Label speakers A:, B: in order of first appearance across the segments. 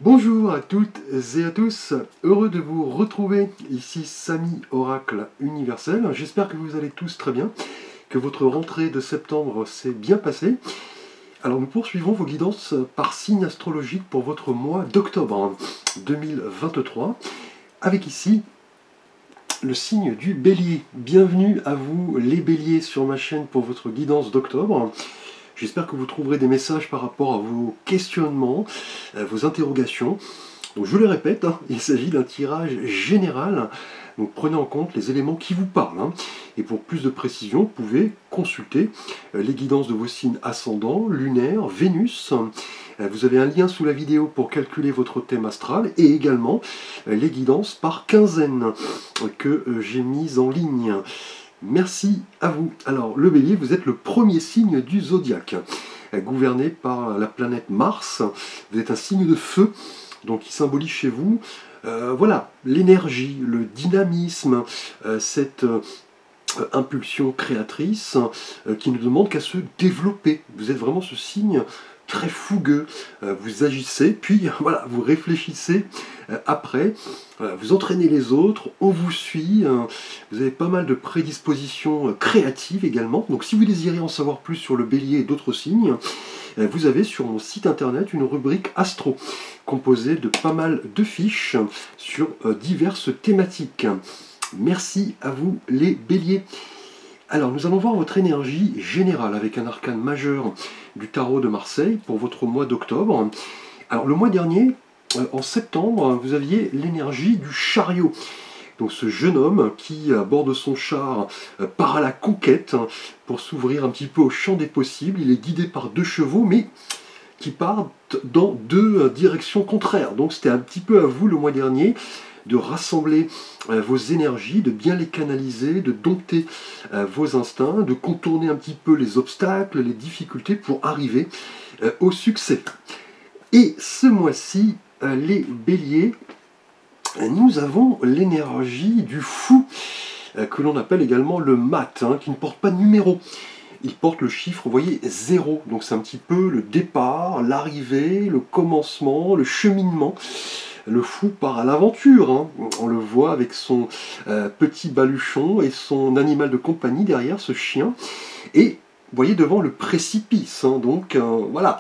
A: Bonjour à toutes et à tous, heureux de vous retrouver, ici Samy Oracle Universel. J'espère que vous allez tous très bien, que votre rentrée de septembre s'est bien passée. Alors nous poursuivons vos guidances par signe astrologique pour votre mois d'octobre 2023, avec ici le signe du Bélier. Bienvenue à vous les Béliers sur ma chaîne pour votre guidance d'octobre. J'espère que vous trouverez des messages par rapport à vos questionnements, vos interrogations. Donc je le répète, il s'agit d'un tirage général. Donc prenez en compte les éléments qui vous parlent. Et pour plus de précision, vous pouvez consulter les guidances de vos signes ascendants, lunaires, Vénus. Vous avez un lien sous la vidéo pour calculer votre thème astral et également les guidances par quinzaine que j'ai mises en ligne. Merci à vous. Alors, le Bélier, vous êtes le premier signe du zodiaque, gouverné par la planète Mars. Vous êtes un signe de feu, donc qui symbolise chez vous, voilà, l'énergie, le dynamisme, cette impulsion créatrice qui ne demande qu'à se développer. Vous êtes vraiment ce signe très fougueux, vous agissez, puis voilà, vous réfléchissez après, vous entraînez les autres, on vous suit, vous avez pas mal de prédispositions créatives également, donc si vous désirez en savoir plus sur le Bélier et d'autres signes, vous avez sur mon site internet une rubrique Astro, composée de pas mal de fiches sur diverses thématiques. Merci à vous les Béliers. Alors, nous allons voir votre énergie générale avec un arcane majeur du tarot de Marseille pour votre mois d'octobre. Alors, le mois dernier, en septembre, vous aviez l'énergie du chariot. Donc, ce jeune homme qui, à bord de son char, part à la conquête pour s'ouvrir un petit peu au champ des possibles. Il est guidé par deux chevaux, mais qui partent dans deux directions contraires. Donc, c'était un petit peu à vous le mois dernier de rassembler vos énergies, de bien les canaliser, de dompter vos instincts, de contourner un petit peu les obstacles, les difficultés pour arriver au succès. Et ce mois-ci, les béliers, nous avons l'énergie du fou, que l'on appelle également le mat, qui ne porte pas de numéro. Il porte le chiffre, vous voyez, 0. Donc c'est un petit peu le départ, l'arrivée, le commencement, le cheminement. Le fou part à l'aventure, on le voit avec son petit baluchon et son animal de compagnie derrière, ce chien, et vous voyez devant le précipice, donc voilà,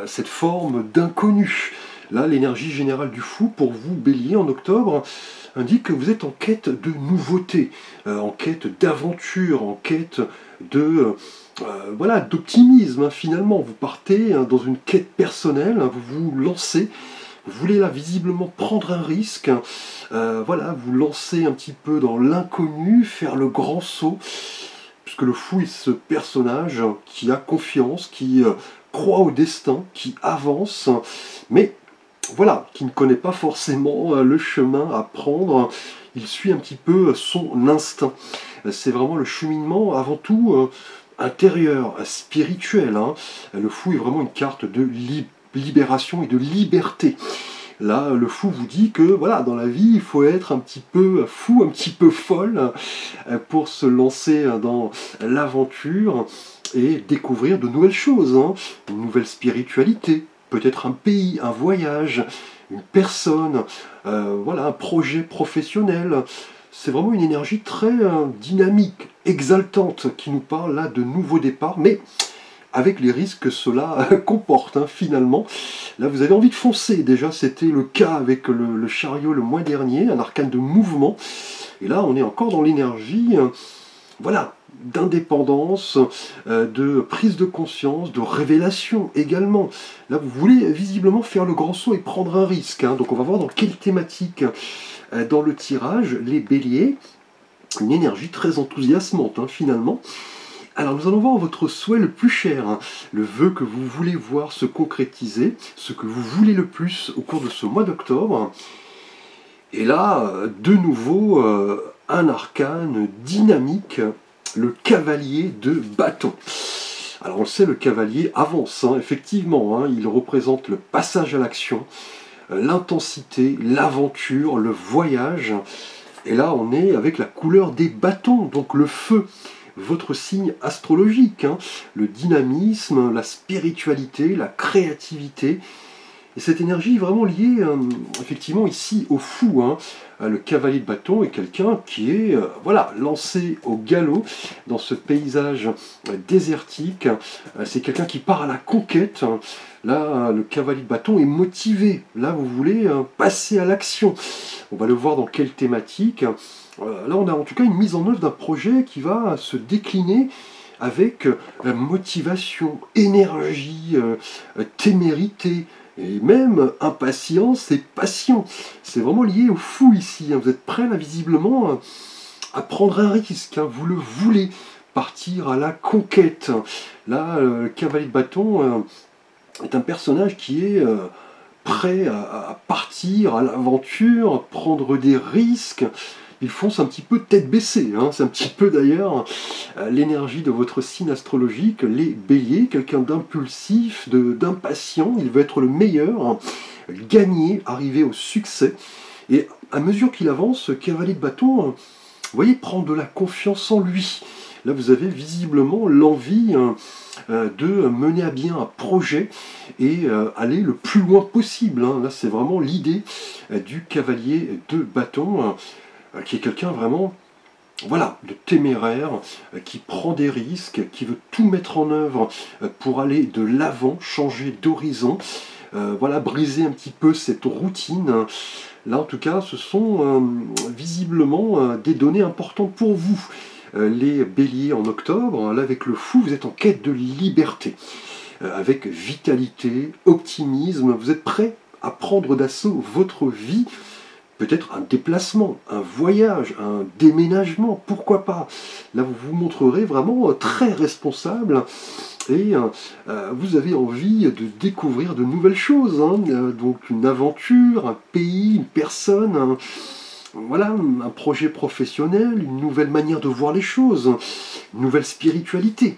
A: cette forme d'inconnu. Là, l'énergie générale du fou, pour vous, Bélier, en octobre, indique que vous êtes en quête de nouveautés, en quête d'aventure, en quête de... voilà, d'optimisme, finalement. Vous partez dans une quête personnelle, vous vous lancez. Vous voulez là visiblement prendre un risque, voilà, vous lancer un petit peu dans l'inconnu, faire le grand saut, puisque le fou est ce personnage qui a confiance, qui croit au destin, qui avance, mais voilà, qui ne connaît pas forcément le chemin à prendre, il suit un petit peu son instinct. C'est vraiment le cheminement avant tout intérieur, spirituel. Le fou est vraiment une carte de libération et de liberté. Là, le fou vous dit que voilà, dans la vie, il faut être un petit peu fou, un petit peu folle pour se lancer dans l'aventure et découvrir de nouvelles choses, une nouvelle spiritualité, peut-être un pays, un voyage, une personne, voilà, un projet professionnel. C'est vraiment une énergie très dynamique, exaltante, qui nous parle là de nouveaux départs, mais avec les risques que cela comporte, finalement. Là, vous avez envie de foncer. Déjà, c'était le cas avec le chariot le mois dernier, un arcane de mouvement. Et là, on est encore dans l'énergie, voilà, d'indépendance, de prise de conscience, de révélation également. Là, vous voulez visiblement faire le grand saut et prendre un risque. Donc, on va voir dans quelle thématique dans le tirage, les béliers. Une énergie très enthousiasmante, finalement. Alors nous allons voir votre souhait le plus cher, le vœu que vous voulez voir se concrétiser, ce que vous voulez le plus au cours de ce mois d'octobre. Et là, de nouveau, un arcane dynamique, le cavalier de bâton. Alors on le sait, le cavalier avance, effectivement, il représente le passage à l'action, l'intensité, l'aventure, le voyage. Et là, on est avec la couleur des bâtons, donc le feu. Votre signe astrologique, le dynamisme, la spiritualité, la créativité, Et cette énergie est vraiment liée, effectivement, ici au fou, hein. Le cavalier de bâton est quelqu'un qui est voilà, lancé au galop dans ce paysage désertique. C'est quelqu'un qui part à la conquête. Là, le cavalier de bâton est motivé. Là, vous voulez passer à l'action. On va le voir dans quelle thématique. Là, on a en tout cas une mise en œuvre d'un projet qui va se décliner avec motivation, énergie, témérité, et même impatience et passion. C'est vraiment lié au fou ici, hein. Vous êtes prêts là visiblement à prendre un risque, hein. Vous le voulez, partir à la conquête. Là, le cavalier de bâton est un personnage qui est prêt à partir à l'aventure, prendre des risques. Il fonce un petit peu tête baissée, hein. C'est un petit peu d'ailleurs l'énergie de votre signe astrologique, les béliers, quelqu'un d'impulsif, d'impatient, il veut être le meilleur, hein, gagner, arriver au succès. Et à mesure qu'il avance, ce cavalier de bâton, vous voyez, prend de la confiance en lui. Là, vous avez visiblement l'envie de mener à bien un projet et aller le plus loin possible, hein. Là, c'est vraiment l'idée du cavalier de bâton, qui est quelqu'un vraiment, voilà, de téméraire, qui prend des risques, qui veut tout mettre en œuvre pour aller de l'avant, changer d'horizon, voilà, briser un petit peu cette routine. Là, en tout cas, ce sont visiblement des données importantes pour vous. Les béliers en octobre, là, avec le fou, vous êtes en quête de liberté, avec vitalité, optimisme, vous êtes prêt à prendre d'assaut votre vie. Peut-être un déplacement, un voyage, un déménagement, pourquoi pas. Là, vous vous montrerez vraiment très responsable et vous avez envie de découvrir de nouvelles choses, hein. Donc une aventure, un pays, une personne, voilà, un projet professionnel, une nouvelle manière de voir les choses, une nouvelle spiritualité.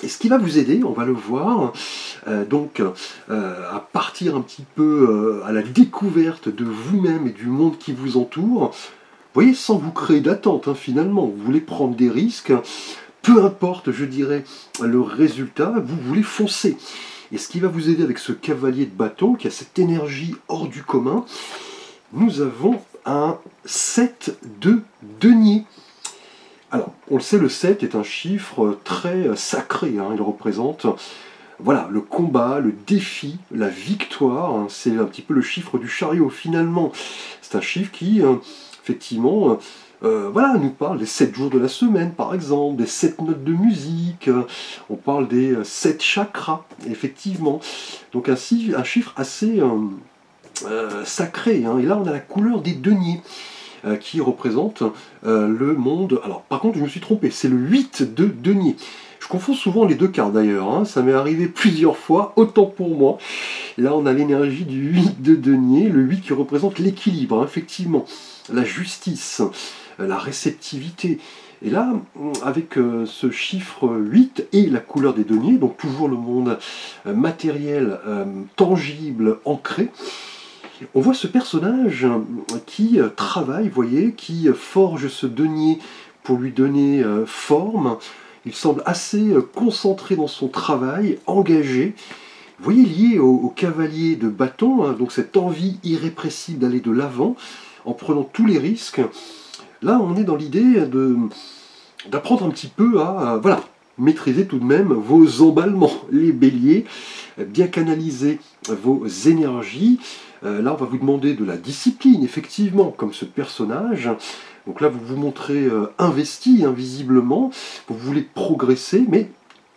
A: Et ce qui va vous aider, on va le voir, à partir un petit peu à la découverte de vous-même et du monde qui vous entoure, vous voyez, sans vous créer d'attente, hein, finalement. Vous voulez prendre des risques, peu importe, je dirais, le résultat, vous voulez foncer. Et ce qui va vous aider avec ce cavalier de bâton, qui a cette énergie hors du commun, nous avons un 7 de denier. Alors, on le sait, le 7 est un chiffre très sacré, hein. Il représente, voilà, le combat, le défi, la victoire, hein. C'est un petit peu le chiffre du chariot, finalement. C'est un chiffre qui, effectivement, voilà, nous parle des 7 jours de la semaine, par exemple, des 7 notes de musique, on parle des 7 chakras, effectivement. Donc un chiffre assez sacré, hein. Et là, on a la couleur des deniers, qui représente le monde. Alors, par contre, je me suis trompé, c'est le 8 de denier. Je confonds souvent les deux cartes d'ailleurs, hein. Ça m'est arrivé plusieurs fois, autant pour moi. Là, on a l'énergie du 8 de denier, le 8 qui représente l'équilibre, hein, effectivement, la justice, la réceptivité. Et là, avec ce chiffre 8 et la couleur des deniers, donc toujours le monde matériel, tangible, ancré, on voit ce personnage qui travaille, vous voyez, qui forge ce denier pour lui donner forme. Il semble assez concentré dans son travail, engagé. Vous voyez, lié au cavalier de bâton, hein, donc cette envie irrépressible d'aller de l'avant, en prenant tous les risques. Là, on est dans l'idée d'apprendre un petit peu à voilà, maîtriser tout de même vos emballements, les béliers, bien canaliser vos énergies. Là, on va vous demander de la discipline, effectivement, comme ce personnage. Donc là, vous vous montrez investi, invisiblement, vous voulez progresser, mais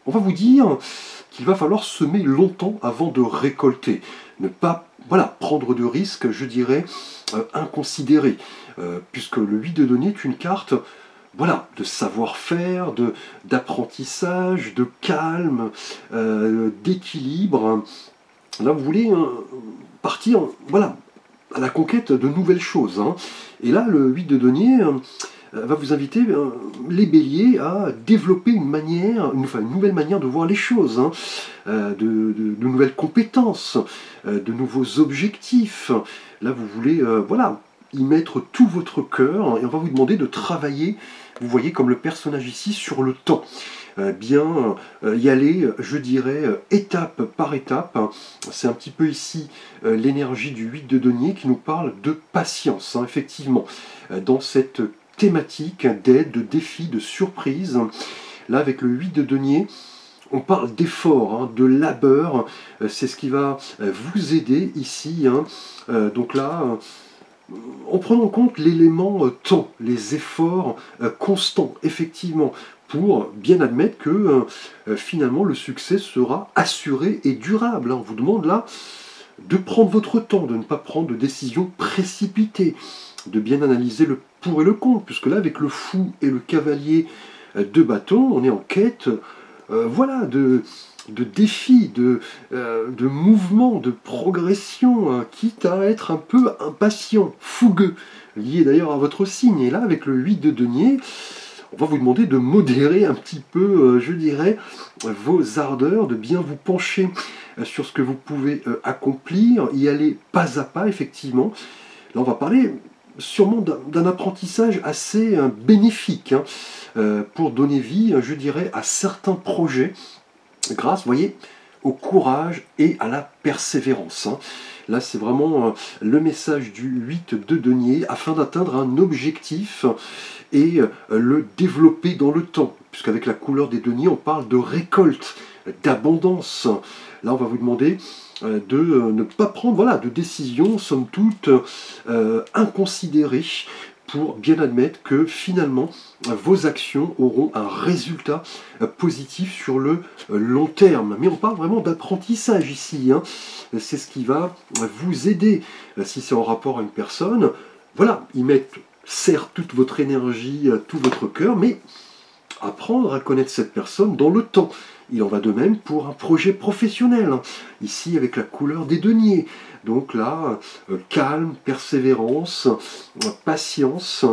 A: on va vous dire qu'il va falloir semer longtemps avant de récolter. Ne pas, voilà, prendre de risques, je dirais, inconsidérés, puisque le 8 de denier est une carte, voilà, de savoir-faire, d'apprentissage, de calme, d'équilibre. Là, vous voulez partir, voilà, à la conquête de nouvelles choses, hein. Et là, le 8 de denier va vous inviter, les béliers, à développer une nouvelle manière de voir les choses, hein, de nouvelles compétences, de nouveaux objectifs. Là, vous voulez, voilà, y mettre tout votre cœur, et on va vous demander de travailler, vous voyez, comme le personnage ici, sur le temps. bien y aller, je dirais, étape par étape. C'est un petit peu ici l'énergie du 8 de denier qui nous parle de patience, hein, effectivement, dans cette thématique d'aide, de défi, de surprise. Là, avec le 8 de denier, on parle d'effort, hein, de labeur, c'est ce qui va vous aider ici. Hein. Donc là, en prenant en compte l'élément temps, les efforts constants, effectivement, pour bien admettre que finalement le succès sera assuré et durable. Hein. On vous demande là de prendre votre temps, de ne pas prendre de décisions précipitées, de bien analyser le pour et le contre, puisque là, avec le fou et le cavalier de bâton, on est en quête voilà, de défis, de mouvements, de progression, hein, quitte à être un peu impatient, fougueux, lié d'ailleurs à votre signe. Et là, avec le 8 de denier, on va vous demander de modérer un petit peu, je dirais, vos ardeurs, de bien vous pencher sur ce que vous pouvez accomplir, y aller pas à pas, effectivement. Là, on va parler sûrement d'un apprentissage assez bénéfique, hein, pour donner vie, je dirais, à certains projets, grâce, vous voyez, au courage et à la persévérance. Hein. Là, c'est vraiment le message du 8 de denier, afin d'atteindre un objectif et le développer dans le temps, puisqu'avec la couleur des deniers, on parle de récolte, d'abondance. Là, on va vous demander de ne pas prendre voilà, de décisions, somme toute, inconsidérées, pour bien admettre que finalement, vos actions auront un résultat positif sur le long terme. Mais on parle vraiment d'apprentissage ici. Hein. C'est ce qui va vous aider. Si c'est en rapport à une personne, voilà, y mettre certes toute votre énergie, tout votre cœur, mais apprendre à connaître cette personne dans le temps. Il en va de même pour un projet professionnel, hein. Ici avec la couleur des deniers. Donc là, calme, persévérance, patience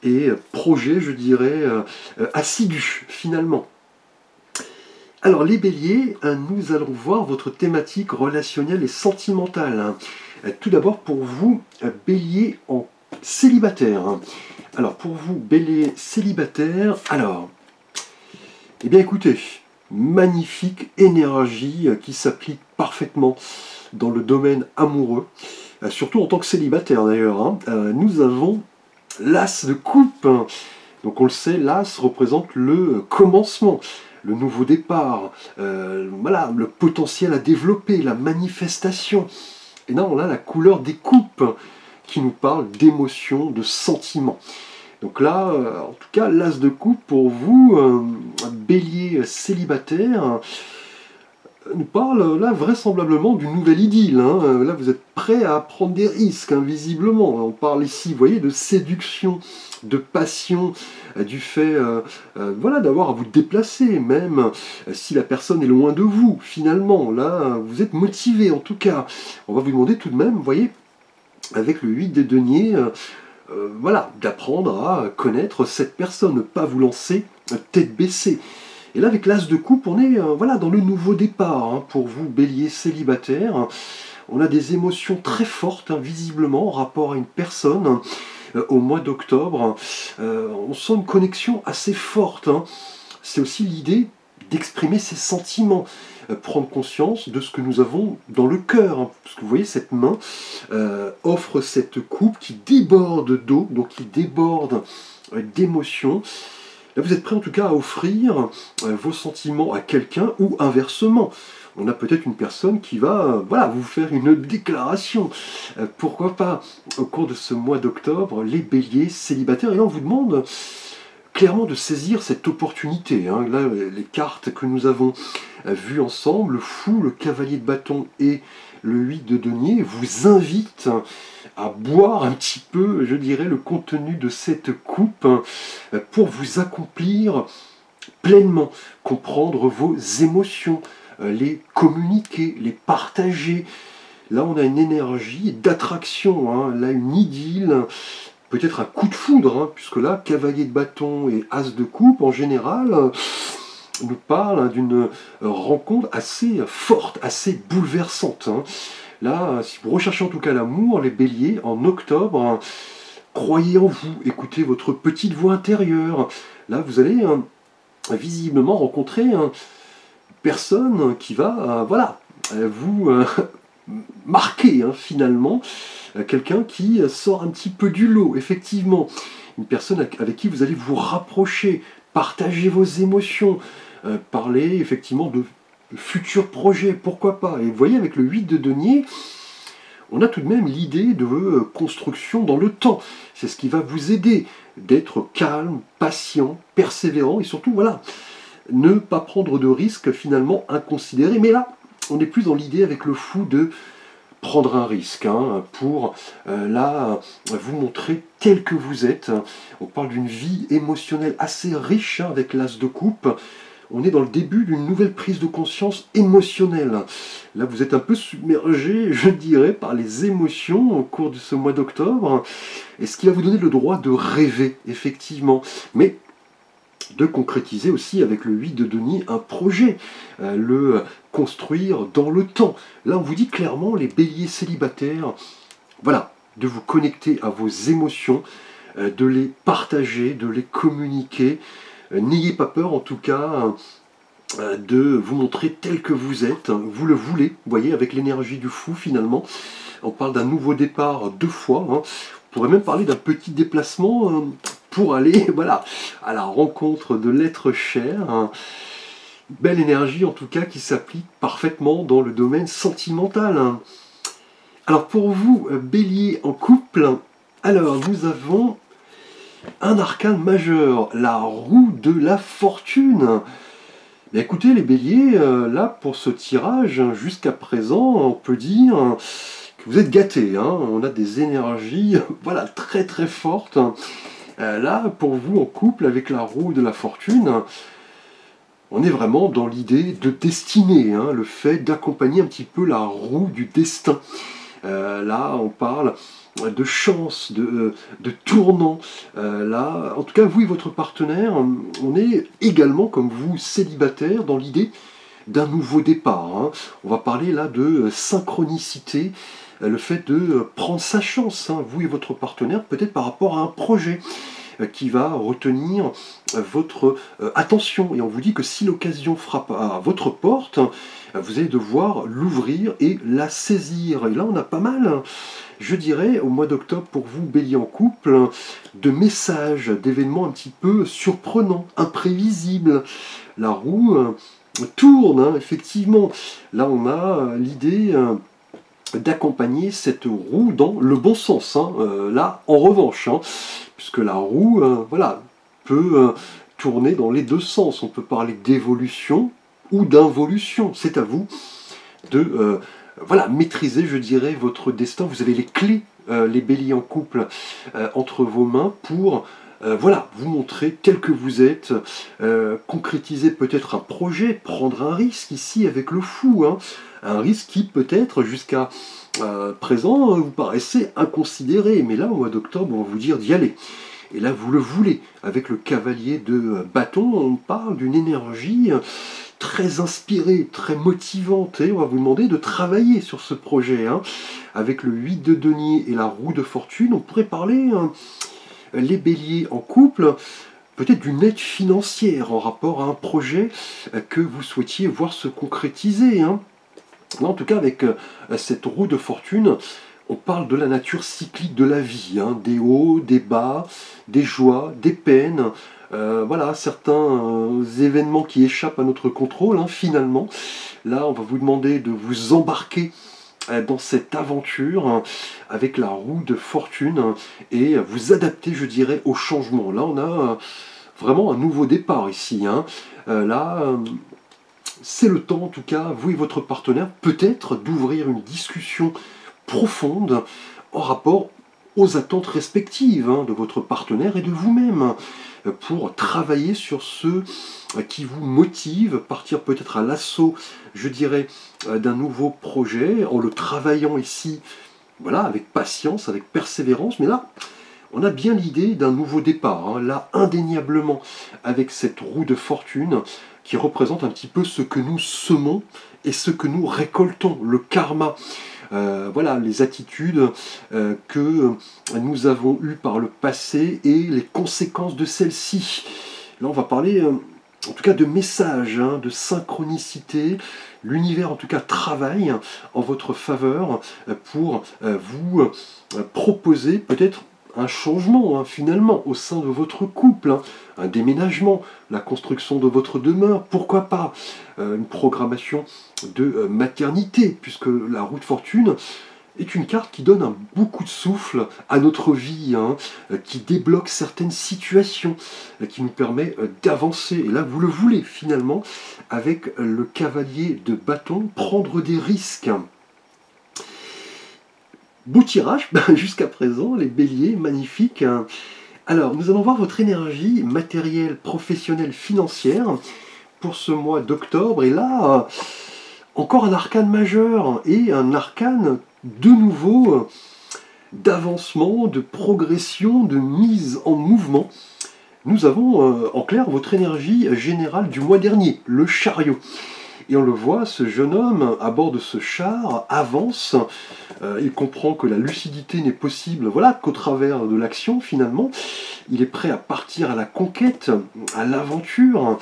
A: et projet, je dirais, assidu finalement. Alors les béliers, nous allons voir votre thématique relationnelle et sentimentale. Tout d'abord pour vous, bélier en célibataire. Alors pour vous, bélier célibataire, alors, eh bien écoutez, magnifique énergie qui s'applique parfaitement dans le domaine amoureux, surtout en tant que célibataire d'ailleurs. Hein. Nous avons l'as de coupe. Donc on le sait, l'as représente le commencement, le nouveau départ, voilà, le potentiel à développer, la manifestation. Et là on a la couleur des coupes qui nous parle d'émotions, de sentiments. Donc là, en tout cas, l'as de coupe pour vous, un bélier célibataire, nous parle là vraisemblablement d'une nouvelle idylle. Hein. Là, vous êtes prêt à prendre des risques, hein, visiblement. On parle ici, vous voyez, de séduction, de passion, du fait voilà, d'avoir à vous déplacer, même si la personne est loin de vous, finalement. Là, vous êtes motivé, en tout cas. On va vous demander tout de même, vous voyez, avec le 8 des deniers, voilà, d'apprendre à connaître cette personne, ne pas vous lancer tête baissée. Et là, avec l'as de coupe, on est voilà, dans le nouveau départ. Hein, pour vous, bélier célibataire, on a des émotions très fortes, hein, visiblement, en rapport à une personne. Au mois d'octobre, on sent une connexion assez forte. Hein. C'est aussi l'idée d'exprimer ses sentiments, prendre conscience de ce que nous avons dans le cœur. Hein, parce que vous voyez, cette main offre cette coupe qui déborde d'eau, donc qui déborde d'émotions. Là, vous êtes prêt en tout cas à offrir vos sentiments à quelqu'un ou inversement. On a peut-être une personne qui va voilà, vous faire une déclaration. Pourquoi pas, au cours de ce mois d'octobre, les béliers célibataires. Et là, on vous demande clairement de saisir cette opportunité. Hein. Là, les cartes que nous avons vues ensemble, le fou, le cavalier de bâton et le 8 de denier, vous invitent à boire un petit peu, je dirais, le contenu de cette coupe pour vous accomplir pleinement, comprendre vos émotions, les communiquer, les partager. Là, on a une énergie d'attraction, hein, là, une idylle, peut-être un coup de foudre, hein, puisque là, cavalier de bâton et as de coupe, en général, nous parle d'une rencontre assez forte, assez bouleversante. Hein. Là, si vous recherchez en tout cas l'amour, les béliers, en octobre, croyez en vous, écoutez votre petite voix intérieure. Là, vous allez visiblement rencontrer une personne qui va voilà, vous marquer finalement, quelqu'un qui sort un petit peu du lot, effectivement, une personne avec qui vous allez vous rapprocher, partager vos émotions, parler effectivement de futurs projets, pourquoi pas. Et vous voyez, avec le 8 de denier, on a tout de même l'idée de construction dans le temps. C'est ce qui va vous aider d'être calme, patient, persévérant et surtout, voilà, ne pas prendre de risques finalement inconsidérés. Mais là, on n'est plus dans l'idée avec le fou de prendre un risque pour là vous montrer tel que vous êtes. On parle d'une vie émotionnelle assez riche avec l'as de coupe. On est dans le début d'une nouvelle prise de conscience émotionnelle. Là, vous êtes un peu submergé, je dirais, par les émotions au cours de ce mois d'octobre. Et ce qui va vous donner le droit de rêver, effectivement. Mais de concrétiser aussi avec le 8 de denier un projet, le construire dans le temps. Là, on vous dit clairement, les béliers célibataires, voilà, de vous connecter à vos émotions, de les partager, de les communiquer. N'ayez pas peur, en tout cas, de vous montrer tel que vous êtes. Vous le voulez, vous voyez, avec l'énergie du fou, finalement. On parle d'un nouveau départ 2 fois. On pourrait même parler d'un petit déplacement pour aller voilà, à la rencontre de l'être cher. Belle énergie, en tout cas, qui s'applique parfaitement dans le domaine sentimental. Alors, pour vous, bélier en couple, alors, nous avons un arcane majeur, la roue de la fortune. Mais écoutez les béliers, là pour ce tirage, jusqu'à présent, on peut dire que vous êtes gâtés. On a des énergies voilà, très très fortes. Là, pour vous en couple, avec la roue de la fortune, on est vraiment dans l'idée de destinée, le fait d'accompagner un petit peu la roue du destin. Là, on parle de chance, de tournant. Là, en tout cas, vous et votre partenaire, on est également, comme vous, célibataire, dans l'idée d'un nouveau départ. On va parler là de synchronicité, le fait de prendre sa chance, vous et votre partenaire, peut-être par rapport à un projet qui va retenir votre attention. Et on vous dit que si l'occasion frappe à votre porte, vous allez devoir l'ouvrir et la saisir. Et là, on a pas mal, je dirais, au mois d'octobre, pour vous, bélier en couple, de messages, d'événements un petit peu surprenants, imprévisibles. La roue tourne, effectivement. Là, on a l'idée d'accompagner cette roue dans le bon sens. Là, en revanche, puisque la roue, voilà, peut tourner dans les deux sens. On peut parler d'évolution ou d'involution. C'est à vous de voilà, maîtriser, je dirais, votre destin. Vous avez les clés, les béliers en couple, entre vos mains pour voilà, vous montrer tel que vous êtes, concrétiser peut-être un projet, prendre un risque ici avec le fou, un risque qui peut-être jusqu'à présent vous paraissait inconsidéré, mais là au mois d'octobre on va vous dire d'y aller. Et là vous le voulez. Avec le cavalier de bâton, on parle d'une énergie très inspirée, très motivante, et on va vous demander de travailler sur ce projet. Avec le 8 de denier et la roue de fortune, on pourrait parler, les béliers en couple, peut-être d'une aide financière en rapport à un projet que vous souhaitiez voir se concrétiser. En tout cas, avec cette roue de fortune, on parle de la nature cyclique de la vie, des hauts, des bas, des joies, des peines, voilà, certains événements qui échappent à notre contrôle, finalement. Là, on va vous demander de vous embarquer dans cette aventure avec la roue de fortune et vous adapter, je dirais, au changement. Là, on a vraiment un nouveau départ ici. Là, c'est le temps, en tout cas, vous et votre partenaire, peut-être d'ouvrir une discussion profonde en rapport aux attentes respectives de votre partenaire et de vous-même, pour travailler sur ce qui vous motive, partir peut-être à l'assaut, je dirais, d'un nouveau projet, en le travaillant ici, voilà, avec patience, avec persévérance, mais là, on a bien l'idée d'un nouveau départ, là, indéniablement, avec cette roue de fortune, qui représente un petit peu ce que nous semons et ce que nous récoltons, le karma. Voilà, les attitudes que nous avons eues par le passé et les conséquences de celles-ci. Là, on va parler en tout cas de messages, hein, de synchronicité. L'univers en tout cas travaille en votre faveur pour vous proposer peut-être un changement finalement au sein de votre couple, hein, un déménagement, la construction de votre demeure, pourquoi pas une programmation de maternité, puisque la roue de fortune est une carte qui donne un beaucoup de souffle à notre vie, hein, qui débloque certaines situations, qui nous permet d'avancer. Et là, vous le voulez finalement, avec le cavalier de bâton, prendre des risques. Beau tirage jusqu'à présent, les béliers, magnifiques. Alors, nous allons voir votre énergie matérielle, professionnelle, financière pour ce mois d'octobre. Et là, encore un arcane majeur et un arcane de nouveau d'avancement, de progression, de mise en mouvement. Nous avons en clair votre énergie générale du mois dernier, le chariot. Et on le voit, ce jeune homme à bord de ce char avance, il comprend que la lucidité n'est possible voilà, qu'au travers de l'action finalement. Il est prêt à partir à la conquête, à l'aventure.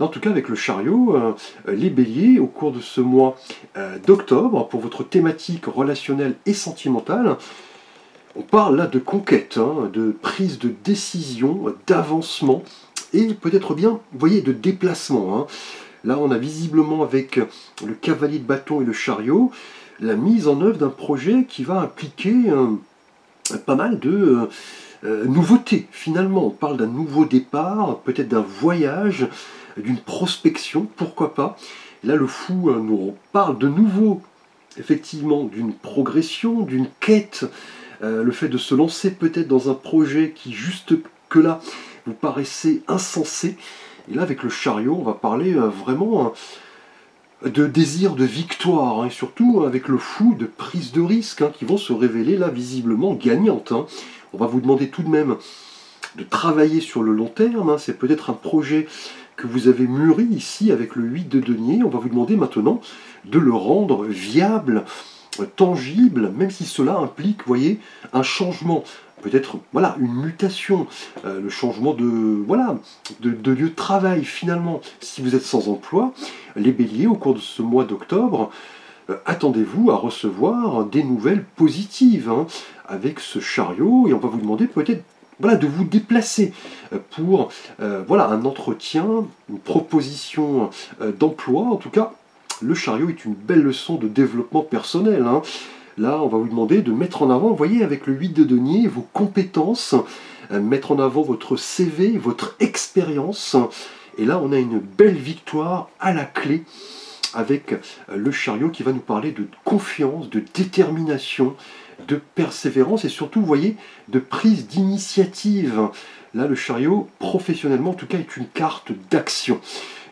A: En tout cas, avec le chariot, les béliers, au cours de ce mois d'octobre, pour votre thématique relationnelle et sentimentale, on parle là de conquête, hein, de prise de décision, d'avancement, et peut-être bien, vous voyez, de déplacement. Hein. Là, on a visiblement, avec le cavalier de bâton et le chariot, la mise en œuvre d'un projet qui va impliquer pas mal de nouveautés, finalement. On parle d'un nouveau départ, peut-être d'un voyage, d'une prospection, pourquoi pas. Là, le fou nous parle de nouveau, effectivement, d'une progression, d'une quête, le fait de se lancer peut-être dans un projet qui, juste que là, vous paraissait insensé. Et là, avec le chariot, on va parler vraiment de désir de victoire, hein, et surtout avec le fou de prise de risque, hein, qui vont se révéler là visiblement gagnantes. Hein. On va vous demander tout de même de travailler sur le long terme, hein. C'est peut-être un projet que vous avez mûri ici avec le 8 de denier. On va vous demander maintenant de le rendre viable, tangible, même si cela implique, vous voyez, un changement. Peut-être voilà, une mutation, le changement de, voilà, de lieu de travail finalement. Si vous êtes sans emploi, les béliers, au cours de ce mois d'octobre, attendez-vous à recevoir des nouvelles positives hein, avec ce chariot, et on va vous demander peut-être voilà, de vous déplacer pour voilà, un entretien, une proposition d'emploi. En tout cas, le chariot est une belle leçon de développement personnel. Hein. Là, on va vous demander de mettre en avant, vous voyez, avec le 8 de denier, vos compétences, mettre en avant votre CV, votre expérience. Et là, on a une belle victoire à la clé avec le chariot qui va nous parler de confiance, de détermination, de persévérance et surtout, vous voyez, de prise d'initiative. Là, le chariot, professionnellement, en tout cas, est une carte d'action.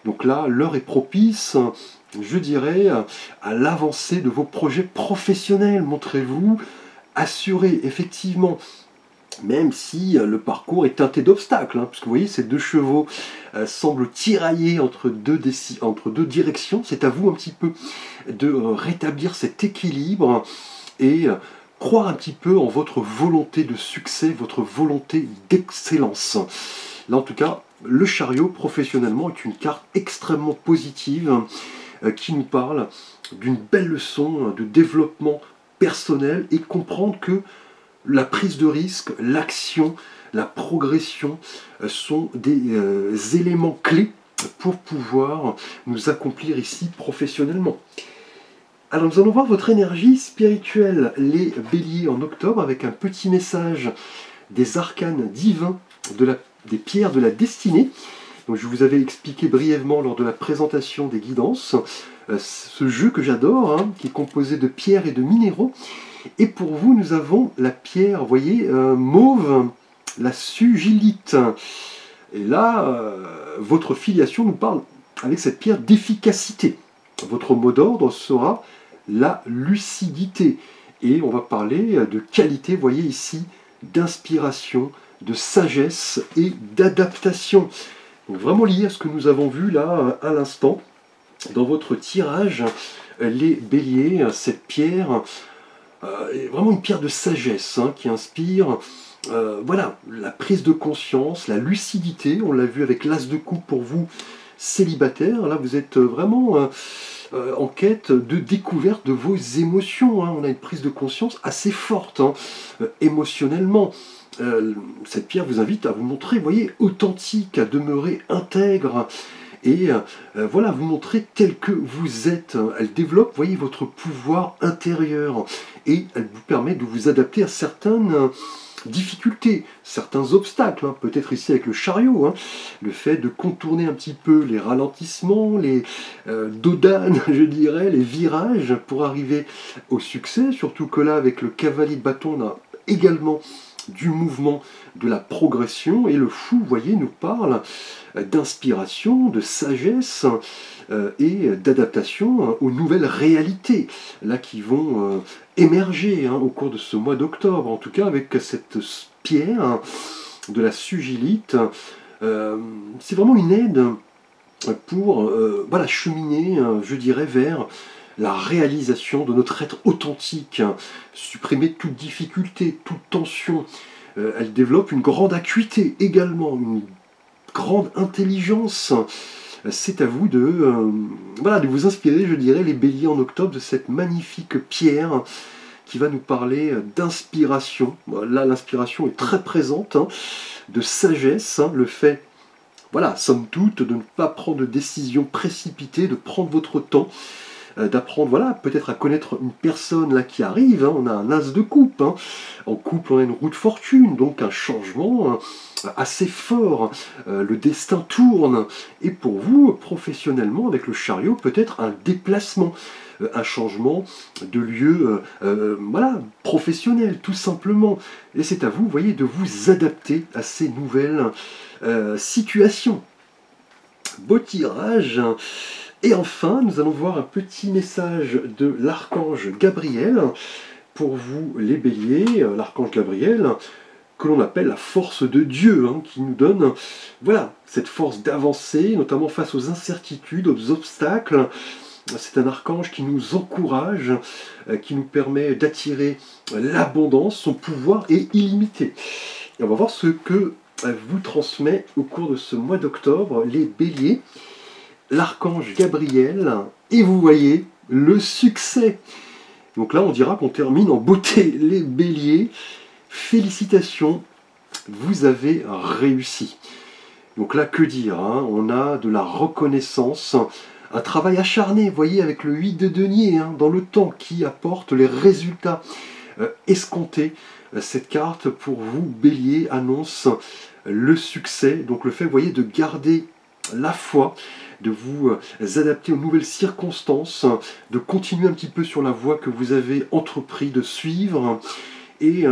A: Donc là, l'heure est propice, je dirais, à l'avancée de vos projets professionnels. Montrez-vous assuré, effectivement, même si le parcours est teinté d'obstacles, hein, parce que vous voyez, ces deux chevaux semblent tirailler entre deux directions. C'est à vous un petit peu de rétablir cet équilibre et croire un petit peu en votre volonté de succès, votre volonté d'excellence. Là, en tout cas, le chariot, professionnellement, est une carte extrêmement positive qui nous parle d'une belle leçon de développement personnel et comprendre que la prise de risque, l'action, la progression sont des éléments clés pour pouvoir nous accomplir ici professionnellement. Alors nous allons voir votre énergie spirituelle, les béliers en octobre, avec un petit message des arcanes divins des pierres de la destinée. Donc, je vous avais expliqué brièvement lors de la présentation des guidances ce jeu que j'adore, hein, qui est composé de pierres et de minéraux. Et pour vous, nous avons la pierre, vous voyez, mauve, la sugilite. Et là, votre filiation nous parle avec cette pierre d'efficacité. Votre mot d'ordre sera la lucidité. Et on va parler de qualité, vous voyez ici, d'inspiration, de sagesse et d'adaptation. Donc vraiment lié à ce que nous avons vu là à l'instant dans votre tirage, les béliers, cette pierre est vraiment une pierre de sagesse hein, qui inspire voilà, la prise de conscience, la lucidité. On l'a vu avec l'as de coupe pour vous, célibataire, là vous êtes vraiment en quête de découverte de vos émotions. Hein. On a une prise de conscience assez forte, hein, émotionnellement. Cette pierre vous invite à vous montrer, vous voyez, authentique, à demeurer intègre. Et voilà, vous montrer tel que vous êtes. Elle développe, vous voyez, votre pouvoir intérieur. Et elle vous permet de vous adapter à certaines difficultés, certains obstacles, hein, peut-être ici avec le chariot, hein, le fait de contourner un petit peu les ralentissements, les dodanes, je dirais, les virages pour arriver au succès, surtout que là, avec le cavalier de bâton, on a également du mouvement, de la progression, et le fou, vous voyez, nous parle d'inspiration, de sagesse et d'adaptation aux nouvelles réalités, là qui vont émerger au cours de ce mois d'octobre, en tout cas avec cette pierre de la sugilite. C'est vraiment une aide pour voilà, cheminer, je dirais, vers la réalisation de notre être authentique, supprimer toute difficulté, toute tension. Elle développe une grande acuité également, une grande intelligence. C'est à vous de, voilà, de vous inspirer, je dirais, les béliers en octobre, de cette magnifique pierre qui va nous parler d'inspiration. Là, l'inspiration est très présente, hein, de sagesse, hein, le fait, voilà, somme toute, de ne pas prendre de décision précipitée, de prendre votre temps, d'apprendre, voilà, peut-être à connaître une personne là qui arrive, hein, on a un as de coupe, hein. En couple on a une roue de fortune, donc un changement assez fort, le destin tourne, et pour vous, professionnellement, avec le chariot, peut-être un déplacement, un changement de lieu, voilà, professionnel, tout simplement, et c'est à vous, vous voyez, de vous adapter à ces nouvelles situations. Beau tirage. Et enfin, nous allons voir un petit message de l'archange Gabriel pour vous les béliers. L'archange Gabriel, que l'on appelle la force de Dieu, hein, qui nous donne, voilà, cette force d'avancer, notamment face aux incertitudes, aux obstacles. C'est un archange qui nous encourage, qui nous permet d'attirer l'abondance. Son pouvoir est illimité. Et on va voir ce que vous transmet au cours de ce mois d'octobre les béliers. L'archange Gabriel, et vous voyez le succès. Donc là, on dira qu'on termine en beauté. Les béliers, félicitations, vous avez réussi. Donc là, que dire, hein, on a de la reconnaissance, un travail acharné, vous voyez, avec le 8 de denier, hein, dans le temps, qui apporte les résultats escomptés. Cette carte, pour vous, bélier, annonce le succès. Donc le fait, vous voyez, de garder la foi, de vous adapter aux nouvelles circonstances, de continuer un petit peu sur la voie que vous avez entrepris de suivre. Et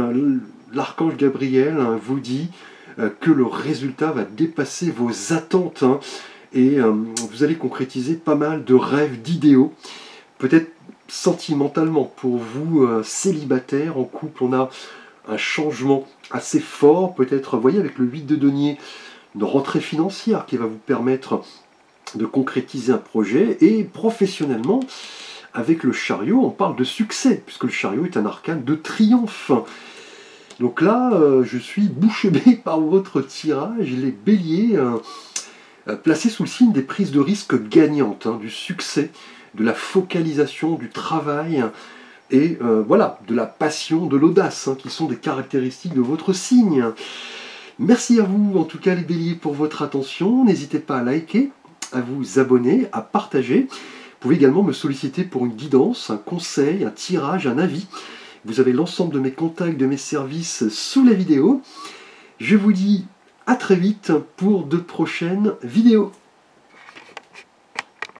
A: l'archange Gabriel vous dit que le résultat va dépasser vos attentes, hein, et vous allez concrétiser pas mal de rêves, d'idéaux. Peut-être sentimentalement, pour vous célibataires, en couple, on a un changement assez fort, peut-être, vous voyez, avec le 8 de denier, une rentrée financière qui va vous permettre de concrétiser un projet, et professionnellement, avec le chariot, on parle de succès, puisque le chariot est un arcane de triomphe. Donc là, je suis bouche bée par votre tirage, les béliers, placés sous le signe des prises de risques gagnantes, hein, du succès, de la focalisation, du travail, et voilà, de la passion, de l'audace, hein, qui sont des caractéristiques de votre signe. Merci à vous, en tout cas les béliers, pour votre attention. N'hésitez pas à liker, à vous abonner, à partager. Vous pouvez également me solliciter pour une guidance, un conseil, un tirage, un avis. Vous avez l'ensemble de mes contacts, de mes services sous la vidéo. Je vous dis à très vite pour de prochaines vidéos.